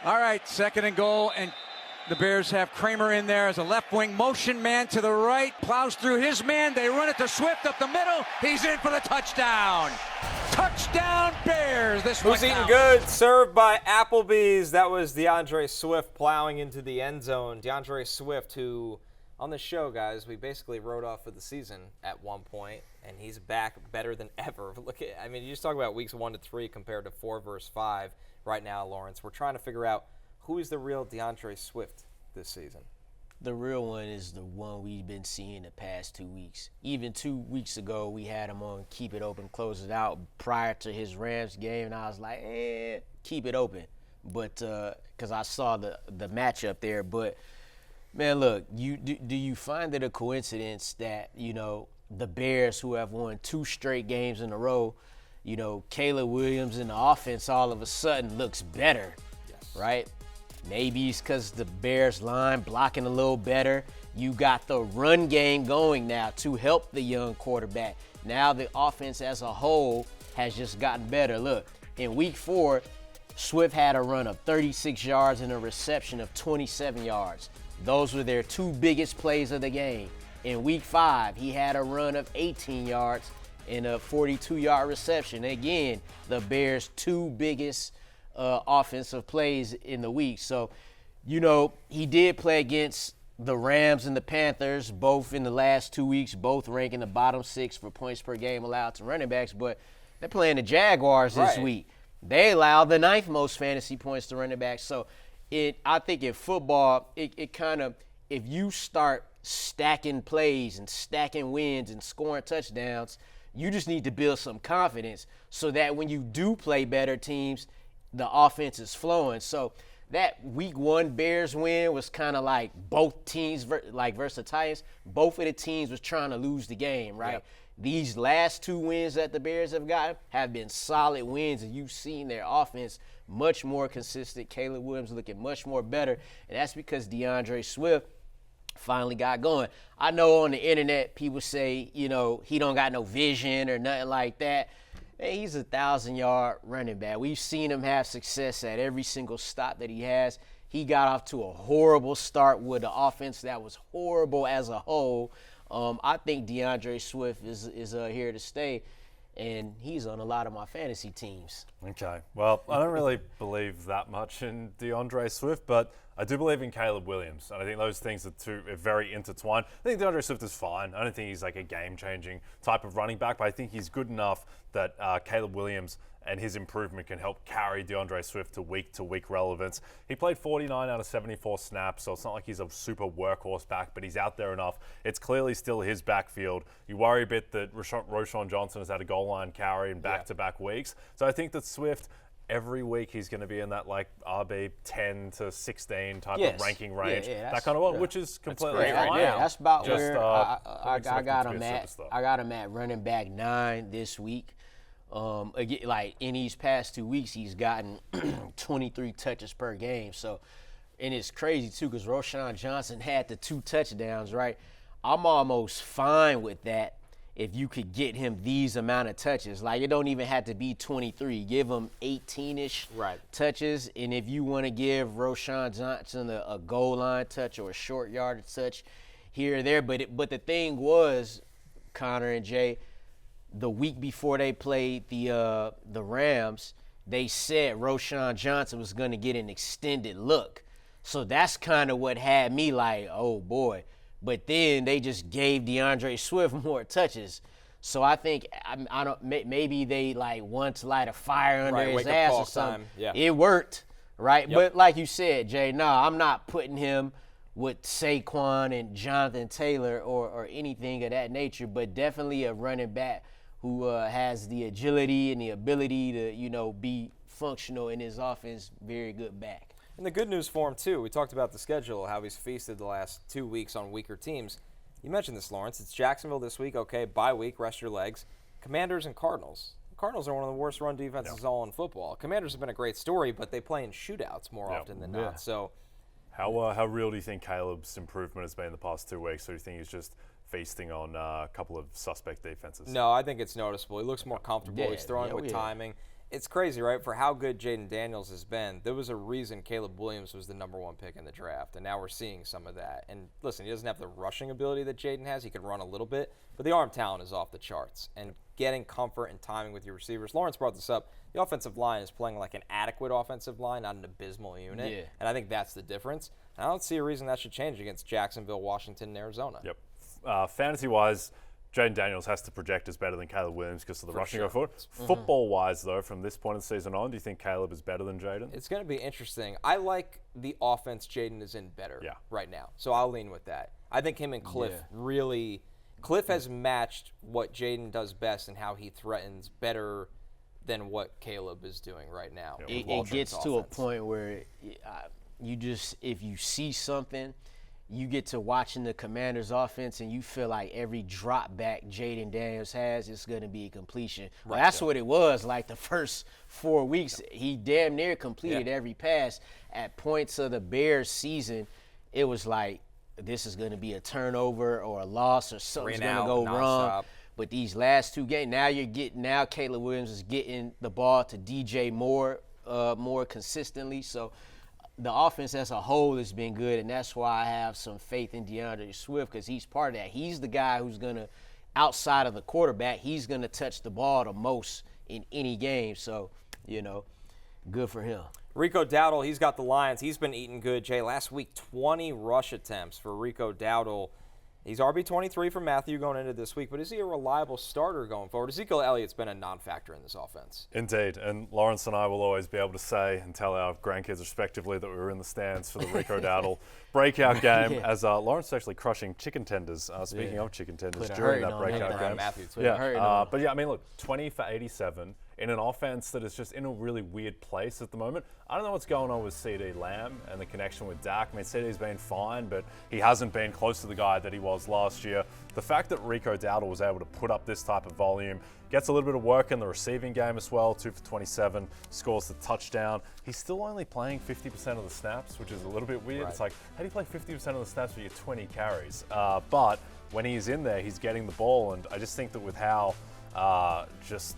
All right, 2nd and goal, and the Bears have Kramer in there as a left wing motion man to the right, plows through his man. They run it to Swift up the middle. He's in for the touchdown. Touchdown Bears. This Who's eating good? Served by Applebee's. That was DeAndre Swift plowing into the end zone. DeAndre Swift, who on the show, guys, we basically wrote off for the season at one point, and he's back better than ever. You just talk about weeks 1 to 3 compared to 4 versus 5 right now, Lawrence. We're trying to figure out who is the real DeAndre Swift this season. The real one is the one we've been seeing the past 2 weeks. Even 2 weeks ago, we had him on Keep It Open, Close It Out prior to his Rams game, and I was like, keep it open. But because I saw the matchup there. But, man, look, do you find it a coincidence that, the Bears, who have won 2 straight games in a row, Caleb Williams in the offense all of a sudden looks better, right? Maybe it's because the Bears line blocking a little better. You got the run game going now to help the young quarterback. Now the offense as a whole has just gotten better. Look, in week 4, Swift had a run of 36 yards and a reception of 27 yards. Those were their 2 biggest plays of the game. In week 5, he had a run of 18 yards and a 42-yard reception. Again, the Bears' 2 biggest offensive plays in the week. So, he did play against the Rams and the Panthers, both in the last 2 weeks, both ranking the bottom 6 for points per game allowed to running backs. But they're playing the Jaguars this week. They allow the 9th most fantasy points to running backs. So, I think in football, it kind of, if you start stacking plays and stacking wins and scoring touchdowns, you just need to build some confidence so that when you do play better teams, the offense is flowing. So that week 1 Bears win was kind of like both teams, versus the Titans. Both of the teams was trying to lose the game, right? Yep. These last 2 wins that the Bears have gotten have been solid wins, and you've seen their offense much more consistent. Caleb Williams looking much more better, and that's because DeAndre Swift finally got going. I know on the internet people say, he don't got no vision or nothing like that. Hey, he's a 1,000-yard running back. We've seen him have success at every single stop that he has. He got off to a horrible start with an offense that was horrible as a whole. I think DeAndre Swift is here to stay, and he's on a lot of my fantasy teams. Okay. Well, I don't really believe that much in DeAndre Swift, but I do believe in Caleb Williams, and I think those things are very intertwined. I think DeAndre Swift is fine. I don't think he's like a game-changing type of running back, but I think he's good enough that Caleb Williams and his improvement can help carry DeAndre Swift to week relevance. He played 49 out of 74 snaps, so it's not like he's a super workhorse back, but he's out there enough. It's clearly still his backfield. You worry a bit that Roschon Johnson has had a goal line carry in back-to-back weeks. So I think that Swift, every week he's going to be in that RB 10 to 16 type of ranking range, that kind of one, which is completely fine. Yeah, that's about where I got him at. I got him at running back 9 this week. Again, in these past 2 weeks, he's gotten 23 touches per game. So, and it's crazy too because Roschon Johnson had the 2 touchdowns. Right, I'm almost fine with that. If you could get him these amount of touches, it don't even have to be 23. Give him 18-ish touches. And if you want to give Roschon Johnson a goal line touch or a short yardage touch here or there. But the thing was, Connor and Jay, the week before they played the Rams, they said Roschon Johnson was going to get an extended look. So that's kind of what had me like, oh, boy. But then they just gave DeAndre Swift more touches. So I think maybe they want to light a fire under his ass or something. Yeah. It worked, right? Yep. But like you said, Jay, I'm not putting him with Saquon and Jonathan Taylor or anything of that nature, but definitely a running back who has the agility and the ability to, be functional in his offense. Very good back. And the good news for him, too, we talked about the schedule, how he's feasted the last 2 weeks on weaker teams. You mentioned this, Lawrence. It's Jacksonville this week. Okay, bye week, rest your legs. Commanders and Cardinals. The Cardinals are one of the worst run defenses all in football. Commanders have been a great story, but they play in shootouts more often than not. So, how real do you think Caleb's improvement has been in the past 2 weeks? Or do you think he's just feasting on a couple of suspect defenses? No, I think it's noticeable. He looks more comfortable. He's throwing with timing. it's crazy, right? For how good Jaden Daniels has been, there was a reason Caleb Williams was the #1 pick in the draft, and now we're seeing some of that. And listen, he doesn't have the rushing ability that Jaden has. He can run a little bit, but the arm talent is off the charts. And getting comfort and timing with your receivers. Lawrence brought this up. The offensive line is playing like an adequate offensive line, not an abysmal unit. Yeah. And I think that's the difference. And I don't see a reason that should change against Jacksonville, Washington, and Arizona. Yep. Fantasy-wise, Jaden Daniels has to project as better than Caleb Williams because of the rushing go forward. Football-wise, though, from this point of the season on, do you think Caleb is better than Jaden? It's going to be interesting. I like the offense Jaden is in better right now, so I'll lean with that. I think him and Cliff really – Cliff has matched what Jaden does best and how he threatens better than what Caleb is doing right now. It gets to a point where you just – if you see something – you get to watching the Commanders' offense, and you feel like every drop back Jaden Daniels has is going to be a completion. Well, that's what it was like the first 4 weeks. He damn near completed every pass. At points of the Bears season, it was like this is going to be a turnover or a loss or something's going to go wrong. But these last 2 games, now Caleb Williams is getting the ball to DJ Moore more consistently. So the offense as a whole has been good, and that's why I have some faith in DeAndre Swift because he's part of that. He's the guy who's going to, outside of the quarterback, he's going to touch the ball the most in any game. So, good for him. Rico Dowdle, he's got the Lions. He's been eating good, Jay. Last week, 20 rush attempts for Rico Dowdle. He's RB23 for Matthew going into this week, but is he a reliable starter going forward? Ezekiel Elliott's been a non-factor in this offense. Indeed, and Lawrence and I will always be able to say and tell our grandkids respectively that we were in the stands for the Rico Dowdle breakout game as Lawrence is actually crushing chicken tenders, speaking of chicken tenders, during that breakout game. Matthew, too. But yeah, I mean, look, 20 for 87 in an offense that is just in a really weird place at the moment. I don't know what's going on with CeeDee Lamb and the connection with Dak. I mean, CeeDee's been fine, but he hasn't been close to the guy that he was last year. The fact that Rico Dowdle was able to put up this type of volume, gets a little bit of work in the receiving game as well, 2 for 27, scores the touchdown. He's still only playing 50% of the snaps, which is a little bit weird. It's like, how do you play 50% of the snaps with your 20 carries? But when he's in there, he's getting the ball, and I just think that with how just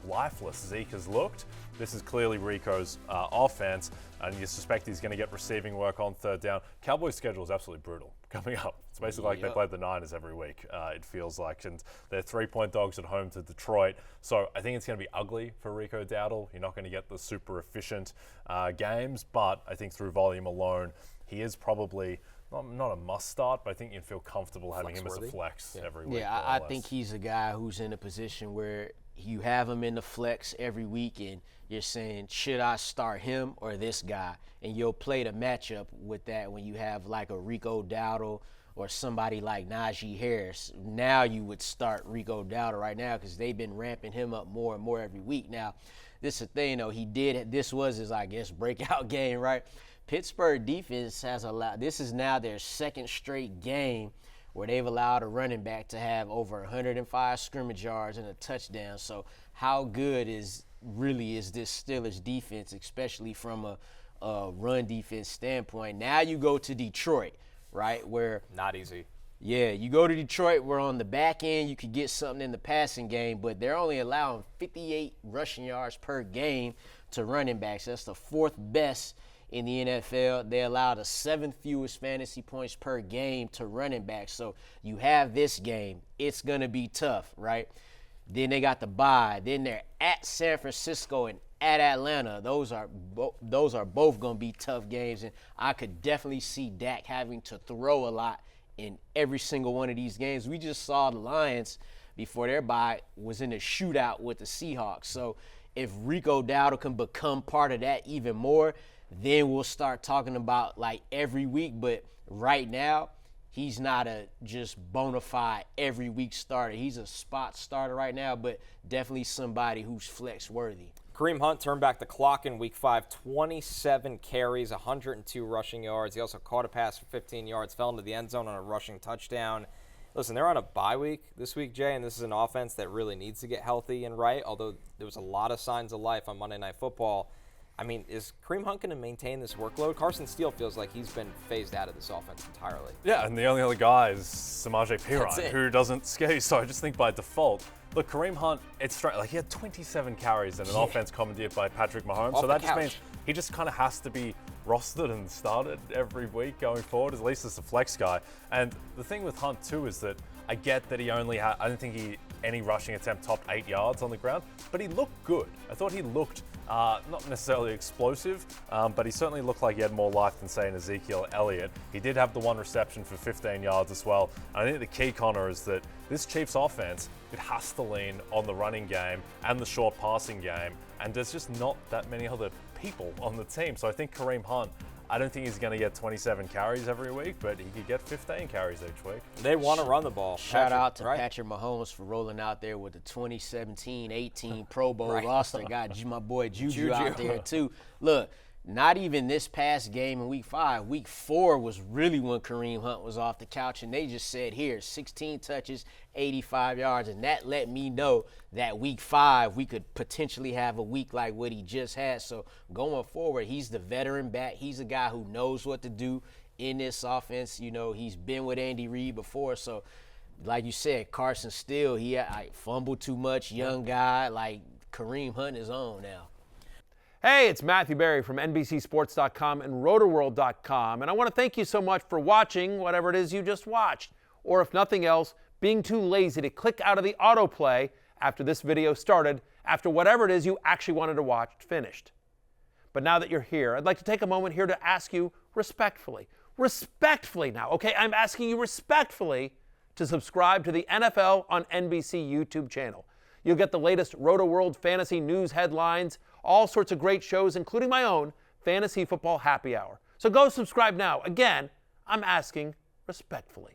lifeless Zeke has looked, this is clearly Rico's offense, and you suspect he's going to get receiving work on 3rd down. Cowboys' schedule is absolutely brutal coming up. It's basically like they play the Niners every week, it feels like, and they're 3-point dogs at home to Detroit. So I think it's going to be ugly for Rico Dowdle. You're not going to get the super efficient games, but I think through volume alone, he is probably not a must start, but I think you'd feel comfortable having him as a flex every week. Yeah, I think he's a guy who's in a position where you have him in the flex every week, and you're saying, should I start him or this guy? And you'll play the matchup with that when you have like a Rico Dowdle or somebody like Najee Harris. Now you would start Rico Dowdle right now because they've been ramping him up more and more every week. Now, this is the thing, this was his, I guess, breakout game, right? Pittsburgh defense has allowed, this is now their 2nd straight game where they've allowed a running back to have over 105 scrimmage yards and a touchdown. So how good is this Steelers defense, especially from a run defense standpoint? Now you go to Detroit, right, where not easy. Yeah, you go to Detroit where on the back end you could get something in the passing game, but they're only allowing 58 rushing yards per game to running backs. That's the 4th best in the NFL. They allow the 7th fewest fantasy points per game to running backs. So you have this game. It's going to be tough, right? Then they got the bye. Then they're at San Francisco and at Atlanta. Those are both going to be tough games, and I could definitely see Dak having to throw a lot in every single one of these games. We just saw the Lions before their bye was in a shootout with the Seahawks. So if Rico Dowdle can become part of that even more, then we'll start talking about like every week. But right now, he's not a just bona fide every week starter. He's a spot starter right now, but definitely somebody who's flex worthy. Kareem Hunt turned back the clock in week 5, 27 carries, 102 rushing yards. He also caught a pass for 15 yards, fell into the end zone on a rushing touchdown. Listen, they're on a bye week this week, Jay, and this is an offense that really needs to get healthy and right, although there was a lot of signs of life on Monday Night Football. I mean, is Kareem Hunt going to maintain this workload? Carson Steele feels like he's been phased out of this offense entirely. Yeah, and the only other guy is Samaje Perine, who doesn't scare you. So I just think by default, look, Kareem Hunt, it's straight. Like, he had 27 carries in an offense commandeered by Patrick Mahomes. Off So the that just couch. means he just kind of has to be rostered and started every week going forward, at least as a flex guy. And the thing with Hunt, too, is that I get that he only had, I don't think any rushing attempt topped 8 yards on the ground, but he looked good. I thought he looked not necessarily explosive, but he certainly looked like he had more life than, say, an Ezekiel Elliott. He did have the one reception for 15 yards as well. And I think the key, Connor, is that this Chiefs offense, it has to lean on the running game and the short passing game, and there's just not that many other people on the team. So I think Kareem Hunt, I don't think he's going to get 27 carries every week, but he could get 15 carries each week. They want to run the ball. Shout out to right? Patrick Mahomes for rolling out there with the 2017-18 Pro Bowl roster. Got my boy Juju out there too. Look, not even this past game in Week 5. Week 4 was really when Kareem Hunt was off the couch, and they just said, here, 16 touches, 85 yards, and that let me know that Week 5 we could potentially have a week like what he just had. So going forward, he's the veteran back. He's a guy who knows what to do in this offense. You know, he's been with Andy Reid before, so like you said, Carson Steele, he fumbled too much, young guy. Like, Kareem Hunt is on now. Hey, it's Matthew Berry from NBCSports.com and Rotoworld.com, and I want to thank you so much for watching whatever it is you just watched, or if nothing else, being too lazy to click out of the autoplay after this video started, after whatever it is you actually wanted to watch finished. But now that you're here, I'd like to take a moment here to ask you respectfully now, okay? I'm asking you respectfully to subscribe to the NFL on NBC YouTube channel. You'll get the latest Roto-World fantasy news headlines, all sorts of great shows, including my own Fantasy Football Happy Hour. So go subscribe now. Again, I'm asking respectfully.